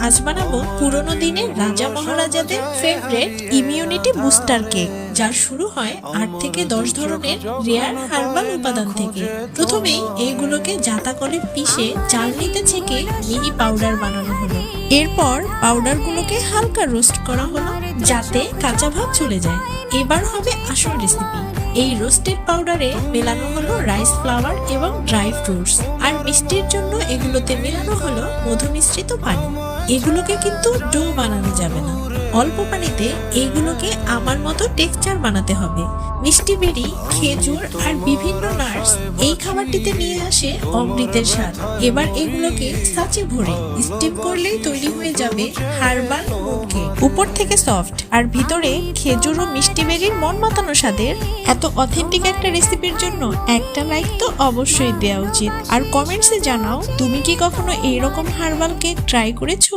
আজ বানাবো পুরোনো দিনের রাজা মহারাজাদের ফেভারিট ইমিউনিটি বুস্টার কেক, যার শুরু হয় 8 থেকে 10 ধরনের রেয়ার হার্বাল উপাদান থেকে। প্রথমেই এইগুলোকে জাতা করে পিষে চালনিতে ছেঁকে মিহি পাউডার বানানো হলো। এরপর পাউডারগুলোকে হালকা রোস্ট করা হলো যাতে কাঁচা ভাব চলে যায়। এবার হবে আসল রেসিপি। এই রোস্টেড পাউডারে মেলানো হলো রাইস ফ্লাওয়ার এবং ড্রাই ফ্রুটস, আর মিষ্টির জন্য এগুলোতে মেলানো হলো মধু মিশ্রিত পানি। এগুলোকে কিন্তু ডো বানানো যাবে না, অল্প পানিতে এগুলোকে আমার মতো টেক্সচার বানাতে হবে। মিষ্টি বেরি, খেজুর আর বিভিন্ন নাটস এই খাবারটিতে নিয়ে আসে অমৃতের স্বাদ। এবার এগুলোকে সাচে ভরে স্টিম করলেই তৈরি হয়ে যাবে হার্বাল মুন কেক। উপর থেকে সফট আর ভিতরে খেজুর ও মিষ্টি বেরির মন মাতানো স্বাদের এত অথেন্টিক একটা রেসিপির জন্য একটা লাইক তো অবশ্যই দেওয়া উচিত। আর কমেন্টসে জানাও, তুমি কি কখনো এইরকম হার্বাল কেক ট্রাই করেছো?